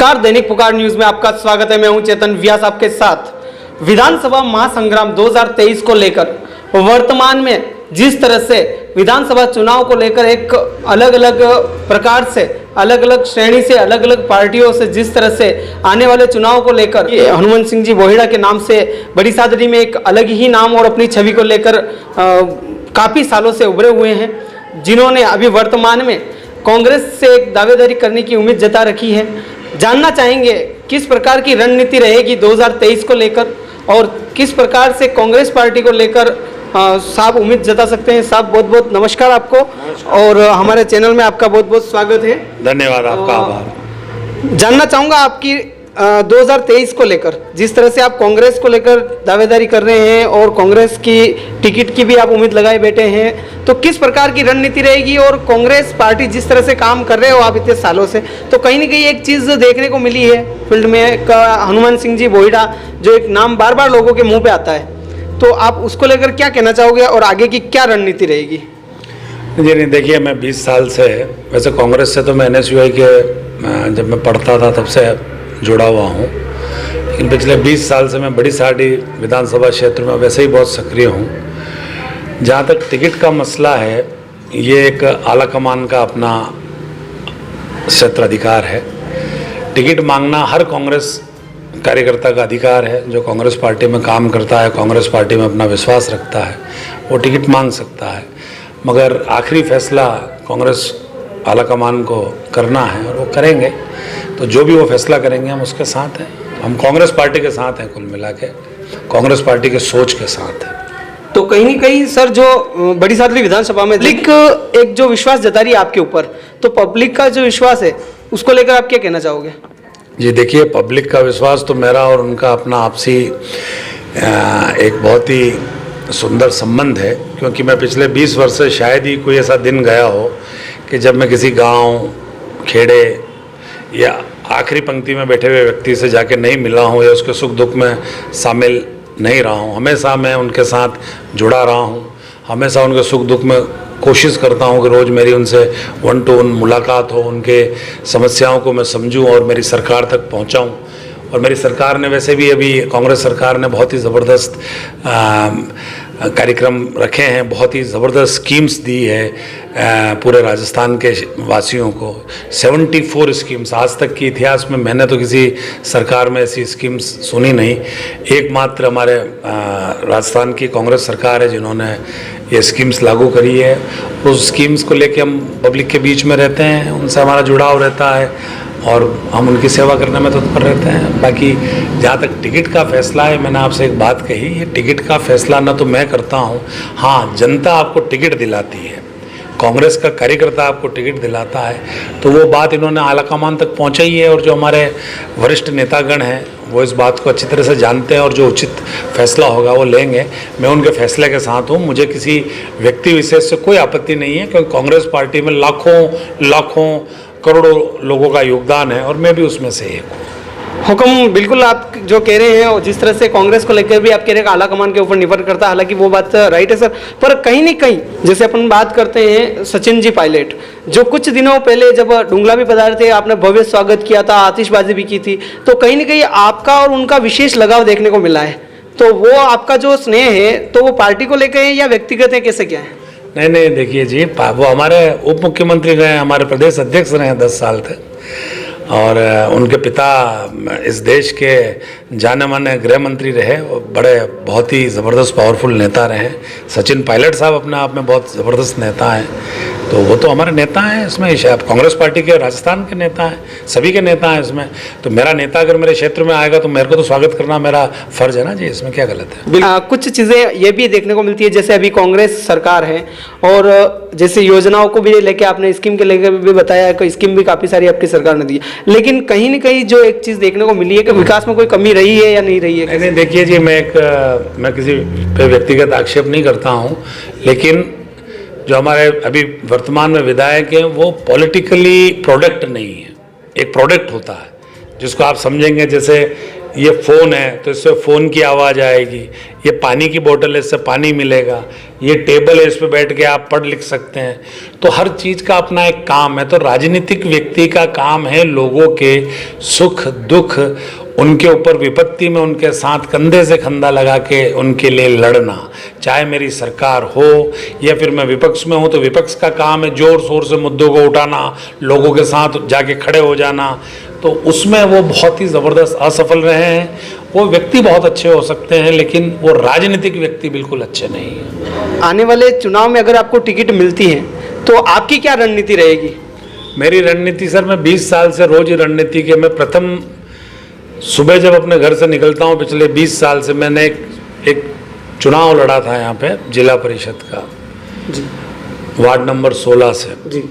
नमस्कार, दैनिक पुकार न्यूज में आपका स्वागत है। मैं हूं चेतन व्यास आपके साथ। विधानसभा महासंग्राम 2023 को लेकर वर्तमान में जिस तरह से विधानसभा चुनाव को लेकर एक अलग अलग प्रकार से, अलग अलग श्रेणी से, अलग अलग पार्टियों से जिस तरह से आने वाले चुनाव को लेकर हनुमान सिंह जी बोहिड़ा के नाम से बड़ी सादरी में एक अलग ही नाम और अपनी छवि को लेकर काफ़ी सालों से उभरे हुए हैं, जिन्होंने अभी वर्तमान में कांग्रेस से एक दावेदारी करने की उम्मीद जता रखी है। जानना चाहेंगे किस प्रकार की रणनीति रहेगी 2023 को लेकर और किस प्रकार से कांग्रेस पार्टी को लेकर साहब उम्मीद जता सकते हैं। साहब बहुत बहुत नमस्कार आपको और हमारे चैनल में आपका बहुत बहुत स्वागत है। धन्यवाद, आपका आभार। जानना चाहूँगा आपकी 2023 को लेकर जिस तरह से आप कांग्रेस को लेकर दावेदारी कर रहे हैं और कांग्रेस की टिकट की भी आप उम्मीद लगाए बैठे हैं, तो किस प्रकार की रणनीति रहेगी और कांग्रेस पार्टी जिस तरह से काम कर रहे हो आप इतने सालों से, तो कहीं ना कहीं एक चीज़ देखने को मिली है फील्ड में हनुमान सिंह जी बोहिड़ा, जो एक नाम बार बार लोगों के मुँह पर आता है, तो आप उसको लेकर क्या कहना चाहोगे और आगे की क्या रणनीति रहेगी? जी नहीं, देखिए मैं 20 साल से, वैसे कांग्रेस से तो मैं NSUI के जब मैं पढ़ता था तब से जुड़ा हुआ हूँ, लेकिन पिछले 20 साल से मैं बड़ी सारी विधानसभा क्षेत्र में वैसे ही बहुत सक्रिय हूँ। जहाँ तक टिकट का मसला है, ये एक आला कमान का अपना क्षेत्राधिकार है। टिकट मांगना हर कांग्रेस कार्यकर्ता का अधिकार है। जो कांग्रेस पार्टी में काम करता है, कांग्रेस पार्टी में अपना विश्वास रखता है, वो टिकट मांग सकता है, मगर आखिरी फैसला कांग्रेस आला कमान को करना है और वो करेंगे। तो जो भी वो फैसला करेंगे हम उसके साथ हैं। हम कांग्रेस पार्टी के साथ हैं, कुल मिला के कांग्रेस पार्टी के सोच के साथ हैं। तो कहीं ना कहीं सर जो बड़ी सादरी विधानसभा में पब्लिक एक जो विश्वास जता रही है आपके ऊपर, तो पब्लिक का जो विश्वास है उसको लेकर आप क्या कहना चाहोगे? जी देखिए, पब्लिक का विश्वास तो मेरा और उनका अपना आपसी एक बहुत ही सुंदर संबंध है, क्योंकि मैं पिछले 20 वर्ष से शायद ही कोई ऐसा दिन गया हो कि जब मैं किसी गांव, खेड़े या आखिरी पंक्ति में बैठे हुए व्यक्ति से जाके नहीं मिला हूँ या उसके सुख दुख में शामिल नहीं रहा हूँ। हमेशा मैं उनके साथ जुड़ा रहा हूँ, हमेशा उनके सुख दुख में कोशिश करता हूँ कि रोज़ मेरी उनसे 1 to 1 मुलाकात हो, उनके समस्याओं को मैं समझूँ और मेरी सरकार तक पहुँचाऊँ। और मेरी सरकार ने वैसे भी, अभी कांग्रेस सरकार ने बहुत ही ज़बरदस्त कार्यक्रम रखे हैं, बहुत ही ज़बरदस्त स्कीम्स दी है पूरे राजस्थान के वासियों को। 74 स्कीम्स, आज तक के इतिहास में मैंने तो किसी सरकार में ऐसी स्कीम्स सुनी नहीं। एकमात्र हमारे राजस्थान की कांग्रेस सरकार है जिन्होंने ये स्कीम्स लागू करी है। उस स्कीम्स को लेके हम पब्लिक के बीच में रहते हैं, उनसे हमारा जुड़ाव रहता है और हम उनकी सेवा करने में तत्पर रहते हैं। बाकी जहाँ तक टिकट का फैसला है, मैंने आपसे एक बात कही, ये टिकट का फैसला ना तो मैं करता हूँ, हाँ जनता आपको टिकट दिलाती है, कांग्रेस का कार्यकर्ता आपको टिकट दिलाता है। तो वो बात इन्होंने आलाकमान तक पहुँचाई है और जो हमारे वरिष्ठ नेतागण हैं वो इस बात को अच्छी तरह से जानते हैं और जो उचित फैसला होगा वो लेंगे। मैं उनके फैसले के साथ हूँ, मुझे किसी व्यक्ति विशेष से कोई आपत्ति नहीं है, क्योंकि कांग्रेस पार्टी में लाखों करोड़ों लोगों का योगदान है और मैं भी उसमें से एक हूँ। हुक्म बिल्कुल आप जो कह रहे हैं और जिस तरह से कांग्रेस को लेकर भी आप कह रहे हैं आला कमान के ऊपर निर्भर करता है, हालांकि वो बात राइट है सर, पर कहीं न कहीं जैसे अपन बात करते हैं सचिन जी पायलट, जो कुछ दिनों पहले जब डुंगला भी पधारे थे, आपने भव्य स्वागत किया था, आतिशबाजी भी की थी, तो कहीं न कहीं आपका और उनका विशेष लगाव देखने को मिला है। तो वो आपका जो स्नेह है तो वो पार्टी को लेकर है या व्यक्तिगत है, कैसे क्या है? नहीं, देखिए जी, वो हमारे उप मुख्यमंत्री रहे, हमारे प्रदेश अध्यक्ष रहे 10 साल तक, और उनके पिता इस देश के जाने माने गृह मंत्री रहे, बड़े बहुत ही ज़बरदस्त पावरफुल नेता रहे। सचिन पायलट साहब अपने आप में बहुत ज़बरदस्त नेता हैं, तो वो तो हमारे नेता हैं। इसमें कांग्रेस पार्टी के राजस्थान के नेता हैं, सभी के नेता हैं इसमें। तो मेरा नेता अगर मेरे क्षेत्र में आएगा तो मेरे को तो स्वागत करना मेरा फ़र्ज़ है ना जी, इसमें क्या गलत है? कुछ चीज़ें ये भी देखने को मिलती है, जैसे अभी कांग्रेस सरकार है और जैसे योजनाओं को भी लेके आपने स्कीम के लेकर भी बताया है, स्कीम भी काफ़ी सारी आपकी सरकार ने दी, लेकिन कहीं न कहीं जो एक चीज़ देखने को मिली है कि विकास में कोई कमी रही है या नहीं रही है? नहीं, देखिए जी, मैं किसी पे व्यक्तिगत आक्षेप नहीं करता हूँ, लेकिन जो हमारे अभी वर्तमान में विधायक हैं वो पॉलिटिकली प्रोडक्ट नहीं है। एक प्रोडक्ट होता है जिसको आप समझेंगे, जैसे ये फ़ोन है तो इससे फ़ोन की आवाज़ आएगी, ये पानी की बोतल है इससे पानी मिलेगा, ये टेबल है इस पे बैठ के आप पढ़ लिख सकते हैं। तो हर चीज़ का अपना एक काम है। तो राजनीतिक व्यक्ति का काम है लोगों के सुख दुख, उनके ऊपर विपत्ति में उनके साथ कंधे से कंधा लगा के उनके लिए लड़ना। चाहे मेरी सरकार हो या फिर मैं विपक्ष में हूँ तो विपक्ष का काम है जोर शोर से मुद्दों को उठाना, लोगों के साथ जाके खड़े हो जाना। तो उसमें वो बहुत ही ज़बरदस्त असफल रहे हैं। वो व्यक्ति बहुत अच्छे हो सकते हैं लेकिन वो राजनीतिक व्यक्ति बिल्कुल अच्छे नहीं हैं। आने वाले चुनाव में अगर आपको टिकट मिलती है तो आपकी क्या रणनीति रहेगी? मेरी रणनीति सर, मैं 20 साल से रोज ही रणनीति के, मैं प्रथम सुबह जब अपने घर से निकलता हूँ, पिछले 20 साल से मैंने एक चुनाव लड़ा था यहाँ पे जिला परिषद का जी। वार्ड नंबर 16 से जी।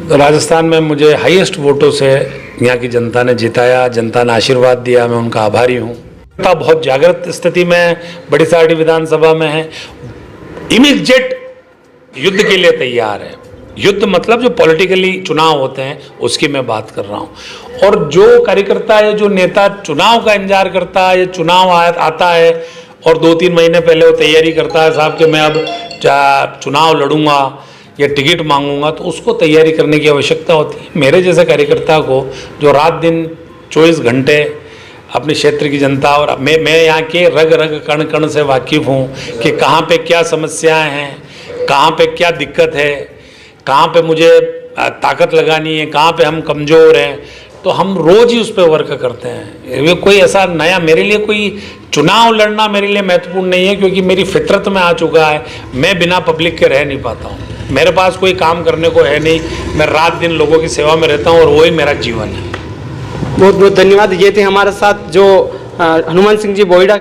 तो राजस्थान में मुझे हाईएस्ट वोटों से यहाँ की जनता ने जिताया, जनता ने आशीर्वाद दिया, मैं उनका आभारी हूँ। बहुत जागृत स्थिति में बड़ी सारी विधानसभा में है, इमीडिएट युद्ध के लिए तैयार है। युद्ध मतलब जो पॉलिटिकली चुनाव होते हैं उसकी मैं बात कर रहा हूँ। और जो कार्यकर्ता है, जो नेता चुनाव का इंतजार करता है, ये चुनाव आता है और 2-3 महीने पहले वो तैयारी करता है साहब कि मैं अब चुनाव लड़ूंगा या टिकट मांगूंगा, तो उसको तैयारी करने की आवश्यकता होती है। मेरे जैसे कार्यकर्ता को जो रात दिन 24 घंटे अपने क्षेत्र की जनता, और मैं यहाँ के रग रग कण कण से वाकिफ़ हूँ कि कहाँ पे क्या समस्याएं हैं, कहाँ पे क्या दिक्कत है, कहाँ पे मुझे ताकत लगानी है, कहाँ पे हम कमज़ोर हैं, तो हम रोज़ ही उस पर वर्क करते हैं। ये कोई ऐसा नया मेरे लिए कोई चुनाव लड़ना मेरे लिए महत्वपूर्ण नहीं है, क्योंकि मेरी फितरत में आ चुका है। मैं बिना पब्लिक के रह नहीं पाता हूँ, मेरे पास कोई काम करने को है नहीं, मैं रात दिन लोगों की सेवा में रहता हूँ और वही मेरा जीवन है। बहुत बहुत धन्यवाद। ये थे हमारे साथ जो हनुमान सिंह जी बोईडा